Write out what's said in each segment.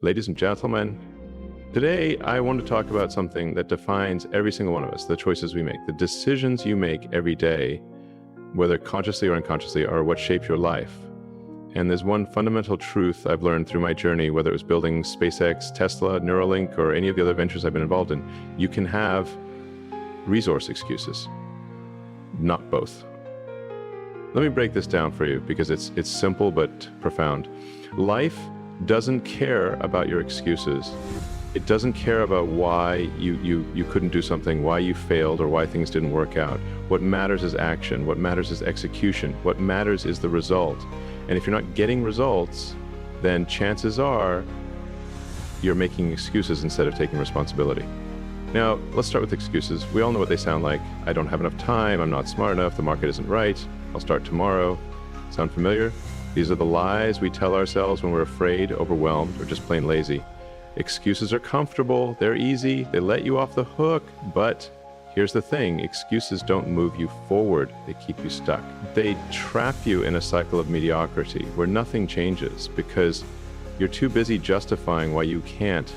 Ladies and gentlemen, today I want to talk about something that defines every single one of us, the choices we make, the decisions you make every day, whether consciously or unconsciously, are what shape your life. And there's one fundamental truth I've learned through my journey, whether it was building SpaceX, Tesla, Neuralink, or any of the other ventures I've been involved in. You can have resource excuses, not both. Let me break this down for you because it's simple but profound. Life doesn't care about your excuses. It doesn't care about why you couldn't do something, why you failed, or why things didn't work out. What matters is action. What matters is execution. What matters is the result. And if you're not getting results, then chances are you're making excuses instead of taking responsibility. Now, let's start with excuses. We all know what they sound like. I don't have enough time. I'm not smart enough. The market isn't right. I'll start tomorrow. Sound familiar? These are the lies we tell ourselves when we're afraid, overwhelmed, or just plain lazy. Excuses are comfortable. They're easy. They let you off the hook. But here's the thing. Excuses don't move you forward. They keep you stuck. They trap you in a cycle of mediocrity where nothing changes because you're too busy justifying why you can't.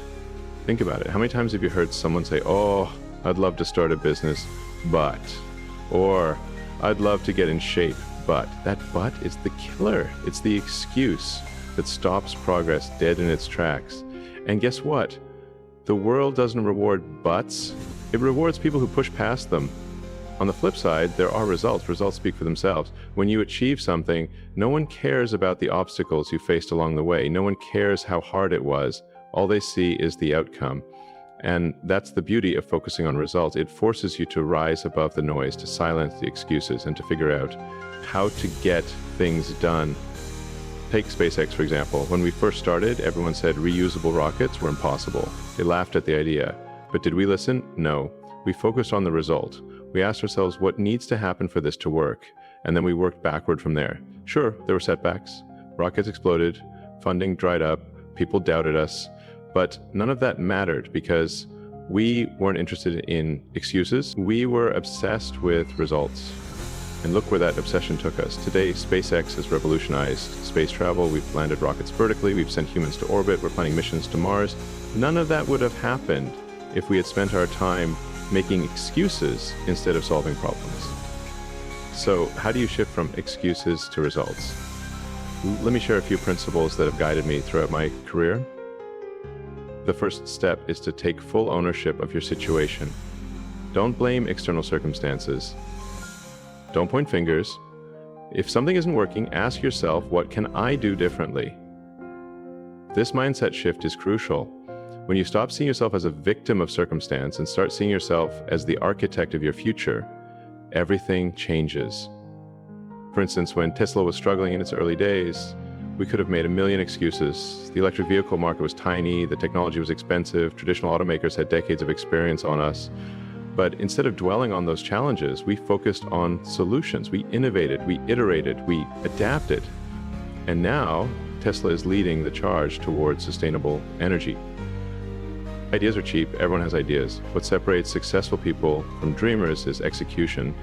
Think about it. How many times have you heard someone say, "Oh, I'd love to start a business, but," or "I'd love to get in shape, but." That "but" is the killer. It's the excuse that stops progress dead in its tracks. And guess what? The world doesn't reward buts. It rewards people who push past them. On the flip side, there are results. Results speak for themselves. When you achieve something, no one cares about the obstacles you faced along the way. No one cares how hard it was. All they see is the outcome. And that's the beauty of focusing on results. It forces you to rise above the noise, to silence the excuses, and to figure out how to get things done. Take SpaceX, for example. When we first started, everyone said reusable rockets were impossible. They laughed at the idea. But did we listen? No. We focused on the result. We asked ourselves what needs to happen for this to work, and then we worked backward from there. Sure, there were setbacks. Rockets exploded, funding dried up, people doubted us, but none of that mattered because we weren't interested in excuses. We were obsessed with results. And look where that obsession took us. Today, SpaceX has revolutionized space travel. We've landed rockets vertically. We've sent humans to orbit. We're planning missions to Mars. None of that would have happened if we had spent our time making excuses instead of solving problems. So how do you shift from excuses to results? Let me share a few principles that have guided me throughout my career. The first step is to take full ownership of your situation. Don't blame external circumstances. Don't point fingers. If something isn't working, ask yourself, what can I do differently? This mindset shift is crucial. When you stop seeing yourself as a victim of circumstance and start seeing yourself as the architect of your future, everything changes. For instance, when Tesla was struggling in its early days, we could have made a million excuses. The electric vehicle market was tiny, the technology was expensive, traditional automakers had decades of experience on us. But instead of dwelling on those challenges, we focused on solutions. We innovated, we iterated, we adapted. And now, Tesla is leading the charge towards sustainable energy. Ideas are cheap, everyone has ideas. What separates successful people from dreamers is execution.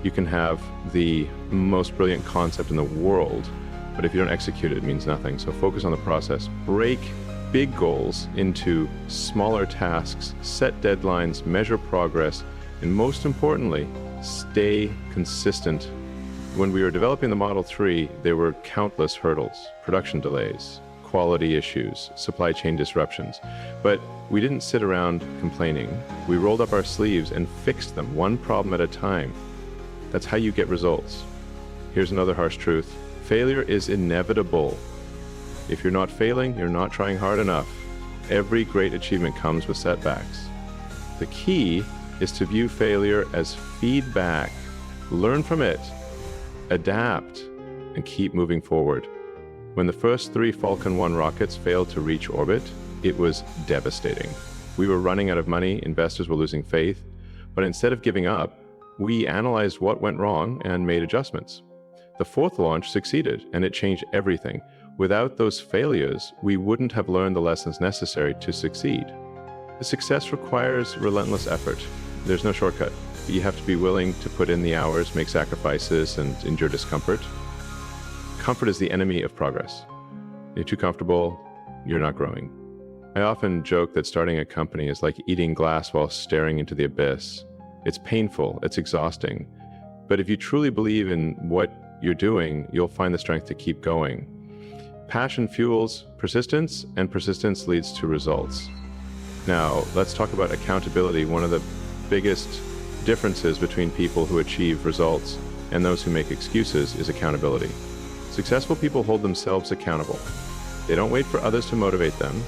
You can have the most brilliant concept in the world, but if you don't execute it, it means nothing. So focus on the process. Break big goals into smaller tasks, set deadlines, measure progress, and most importantly, stay consistent. When we were developing the Model 3, there were countless hurdles, production delays, quality issues, supply chain disruptions. But we didn't sit around complaining. We rolled up our sleeves and fixed them one problem at a time. That's how you get results. Here's another harsh truth. Failure is inevitable. If you're not failing, you're not trying hard enough. Every great achievement comes with setbacks. The key is to view failure as feedback. Learn from it, adapt, and keep moving forward. When the first 3 Falcon 1 rockets failed to reach orbit, it was devastating. We were running out of money, investors were losing faith, but instead of giving up, we analyzed what went wrong and made adjustments. The 4th launch succeeded, and it changed everything. Without those failures, we wouldn't have learned the lessons necessary to succeed. The success requires relentless effort. There's no shortcut. You have to be willing to put in the hours, make sacrifices, and endure discomfort. Comfort is the enemy of progress. You're too comfortable, you're not growing. I often joke that starting a company is like eating glass while staring into the abyss. It's painful, it's exhausting. But if you truly believe in what you're doing, you'll find the strength to keep going. Passion fuels persistence, and persistence leads to results. Now, let's talk about accountability. One of the biggest differences between people who achieve results and those who make excuses is accountability. Successful people hold themselves accountable. They don't wait for others to motivate them.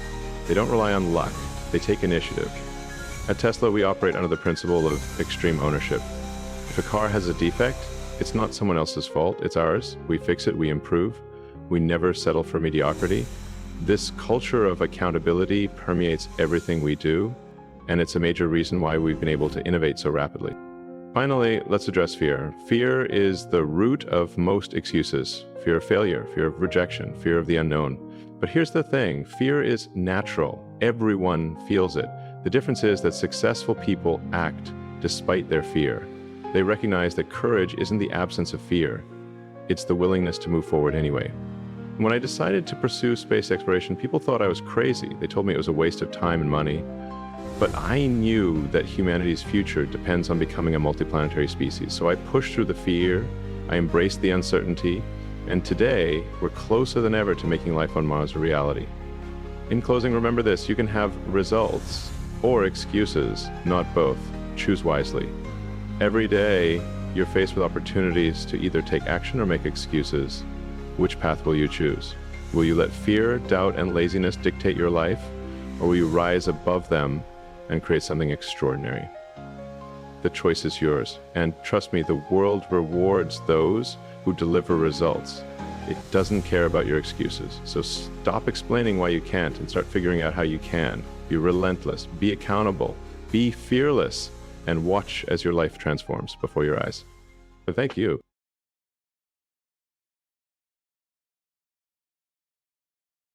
They don't rely on luck. They take initiative. At Tesla, we operate under the principle of extreme ownership. If a car has a defect, it's not someone else's fault, it's ours. We fix it, we improve. We never settle for mediocrity. This culture of accountability permeates everything we do, and it's a major reason why we've been able to innovate so rapidly. Finally, let's address fear. Fear is the root of most excuses. Fear of failure, fear of rejection, fear of the unknown. But here's the thing, fear is natural. Everyone feels it. The difference is that successful people act despite their fear. They recognize that courage isn't the absence of fear. It's the willingness to move forward anyway. When I decided to pursue space exploration, people thought I was crazy. They told me it was a waste of time and money. But I knew that humanity's future depends on becoming a multiplanetary species. So I pushed through the fear, I embraced the uncertainty, and today we're closer than ever to making life on Mars a reality. In closing, remember this, you can have results or excuses, not both. Choose wisely. Every day, you're faced with opportunities to either take action or make excuses. Which path will you choose? Will you let fear, doubt, and laziness dictate your life, or will you rise above them and create something extraordinary? The choice is yours. And trust me, the world rewards those who deliver results. It doesn't care about your excuses. So stop explaining why you can't and start figuring out how you can. Be relentless, be accountable, be fearless, and watch as your life transforms before your eyes. So thank you.